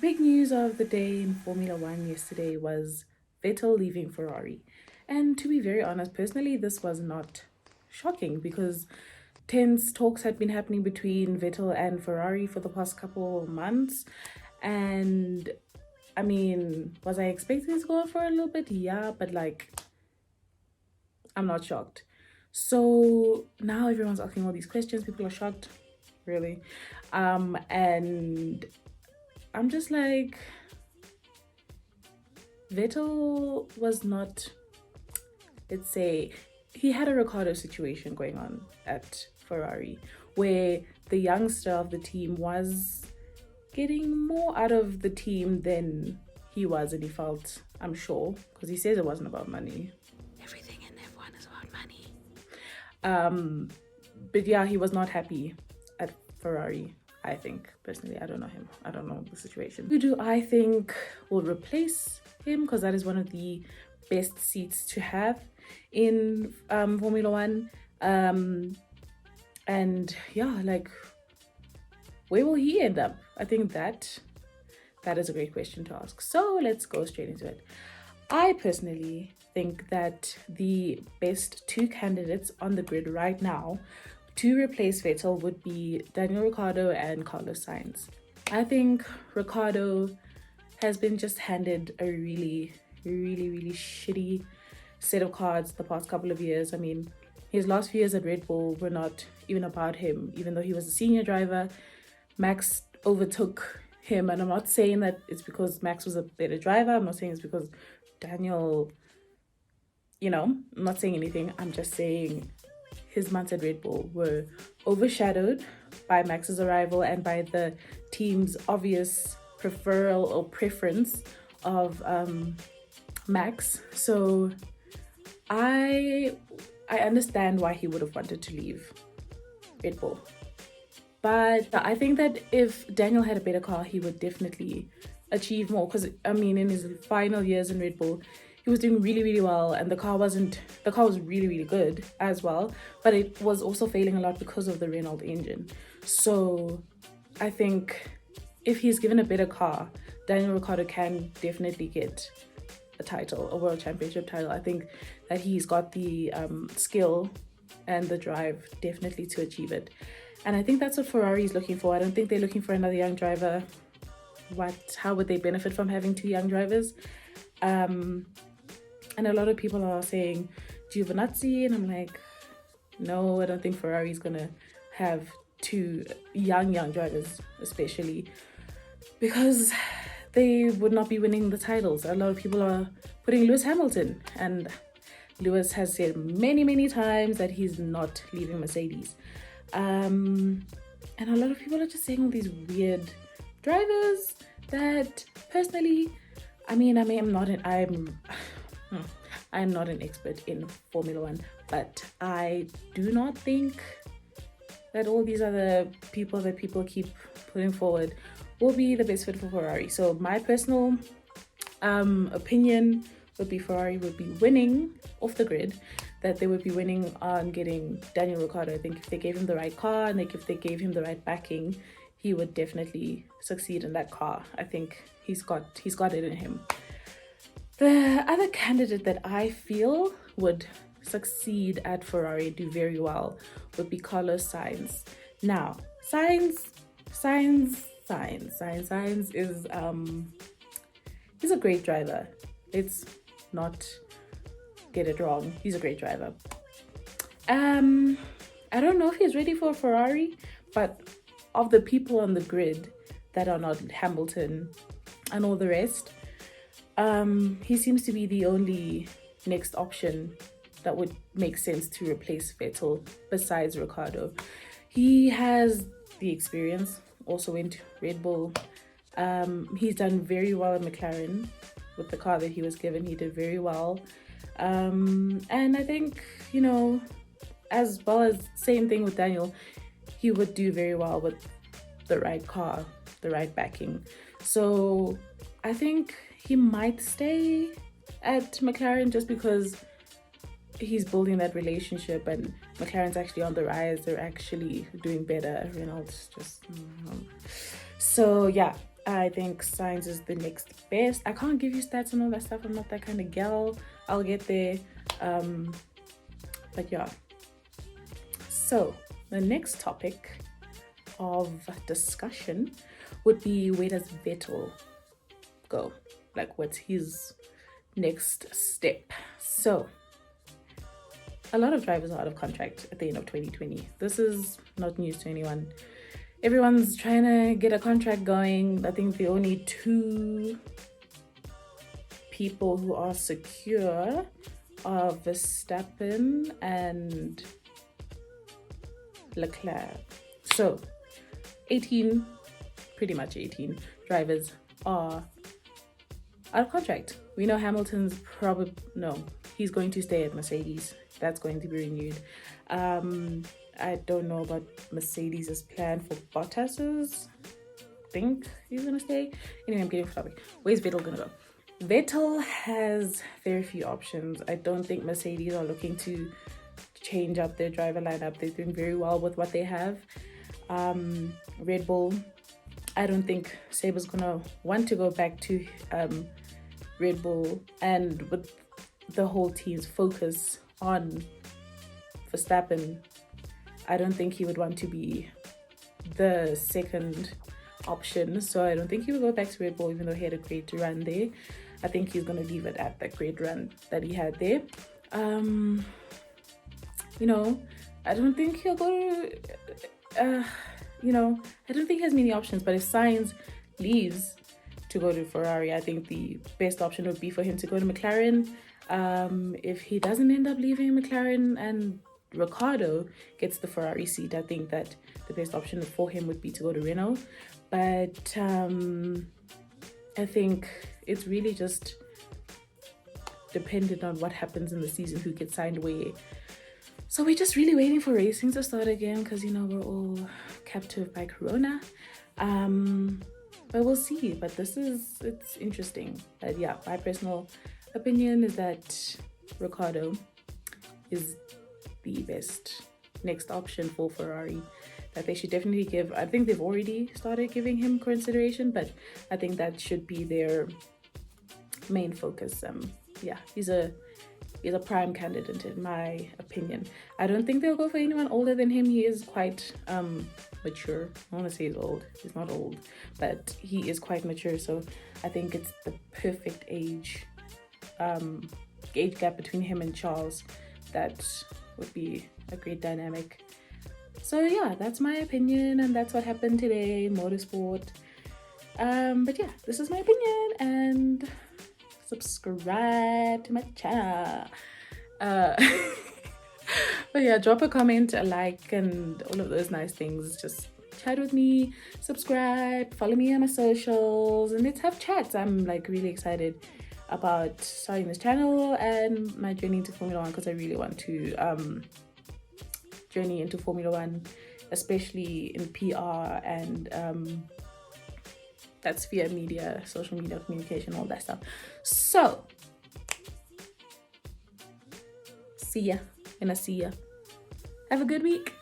Big news of the day in Formula One yesterday was Vettel leaving Ferrari. And to be very honest, personally, this was not shocking because tense talks had been happening between Vettel and Ferrari for the past couple of months. And I mean, was I expecting to go on for a little bit? Yeah, but like, I'm not shocked. So now everyone's asking all these questions. People are shocked, really. And I'm just like, Vettel was not, let's say, he had a Ricardo situation going on at Ferrari where the youngster of the team was getting more out of the team than he was, and he felt, I'm sure, because he says it wasn't about money. Everything in F1 is about money. But yeah, he was not happy at Ferrari. I think personally, I don't know him. I don't know the situation. Who do I think will replace him? Because that is one of the best seats to have in Formula One. And yeah, like, where will he end up? I think that is a great question to ask. So let's go straight into it. I personally think that the best two candidates on the grid right now to replace Vettel would be Daniel Ricciardo and Carlos Sainz. I think Ricciardo has been just handed a really shitty set of cards the past couple of years. I mean, his last few years at Red Bull were not even about him, even though he was a senior driver. Max overtook him, and I'm not saying that it's because Max was a better driver. I'm not saying it's because Daniel, I'm not saying anything. I'm just saying his months at Red Bull were overshadowed by Max's arrival and by the team's obvious preferral or preference of Max. So I understand why he would have wanted to leave Red Bull. But I think that if Daniel had a better car, he would definitely achieve more. Because I mean, in his final years in Red Bull, he was doing really well, and the car was really good as well, but it was also failing a lot because of the Renault engine. So I think if he's given a better car, Daniel Ricciardo can definitely get a title, a world championship title. I think that he's got the skill and the drive definitely to achieve it. And I think that's what Ferrari is looking for. I don't think they're looking for another young driver. How would they benefit from having two young drivers? And a lot of people are saying Giovinazzi, and I'm like, no, I don't think Ferrari's gonna have two young drivers, especially because they would not be winning the titles. A lot of people are putting Lewis Hamilton, and Lewis has said many times that he's not leaving Mercedes. And a lot of people are just saying all these weird drivers that personally, I'm not an expert in Formula One, but I do not think that all these other people that people keep putting forward will be the best fit for Ferrari. So my personal opinion would be Ferrari would be winning off the grid, that they would be winning on getting Daniel Ricciardo. I think if they gave him the right car and if they gave him the right backing, he would definitely succeed in that car. I think he's got it in him. The other candidate that I feel would succeed at Ferrari, do very well, would be Carlos Sainz. Now, Sainz is he's a great driver. Let's not get it wrong. He's a great driver. I don't know if he's ready for a Ferrari, but of the people on the grid that are not Hamilton and all the rest, he seems to be the only next option that would make sense to replace Vettel besides Ricciardo. He has the experience, also went Red Bull. He's done very well in McLaren with the car that he was given. He did very well. And I think, as well as same thing with Daniel, he would do very well with the right car, the right backing. So I think he might stay at McLaren just because he's building that relationship, and McLaren's actually on the rise. They're actually doing better. Renault's just so yeah. I think Sainz is the next best. I can't give you stats and all that stuff. I'm not that kind of gal. I'll get there. But yeah. So the next topic of discussion would be, where does Vettel go? Like, what's his next step? So a lot of drivers are out of contract at the end of 2020. This is not news to anyone. Everyone's trying to get a contract going. I think the only two people who are secure are Verstappen and Leclerc. So 18, pretty much 18 drivers are out of contract. We know Hamilton's probably, no, he's going to stay at Mercedes. That's going to be renewed. I don't know about Mercedes' plan for Bottas's. I think he's gonna stay. Anyway, I'm getting off topic. Where's Vettel gonna go? Vettel has very few options. I don't think Mercedes are looking to change up their driver lineup. They're doing very well with what they have. Red Bull, I don't think Saber's gonna want to go back to Red Bull, and with the whole team's focus on Verstappen, I don't think he would want to be the second option. So I don't think he will go back to Red Bull, even though he had a great run there. I think he's going to leave it at that great run that he had there. You know, I don't think he'll go to, you know, I don't think he has many options. But if Sainz leaves to go to Ferrari, I think the best option would be for him to go to McLaren. If he doesn't end up leaving McLaren and Ricciardo gets the Ferrari seat, I think that the best option for him would be to go to Renault. But I think it's really just dependent on what happens in the season, who gets signed where. So we're just really waiting for racing to start again, because, you know, we're all captive by Corona. But we'll see. But it's interesting. But yeah, my personal opinion is that Ricciardo is the best next option for Ferrari, that they should definitely give. I think they've already started giving him consideration, but I think that should be their main focus. Yeah, he's a prime candidate in my opinion. I don't think they'll go for anyone older than him. He is quite mature. I want to say he's old. He's not old, but he is quite mature. So I think it's the perfect age gap between him and Charles. That would be a great dynamic. So yeah, that's my opinion, and that's what happened today in Motorsport. But yeah, this is my opinion, and subscribe to my channel. But yeah, drop a comment, a like, and all of those nice things. Just chat with me, subscribe, follow me on my socials, and let's have chats. I'm like really excited about starting this channel and my journey into Formula One, because I really want to journey into Formula One, especially in PR and that sphere, media, social media, communication, all that stuff. So see ya. Have a good week.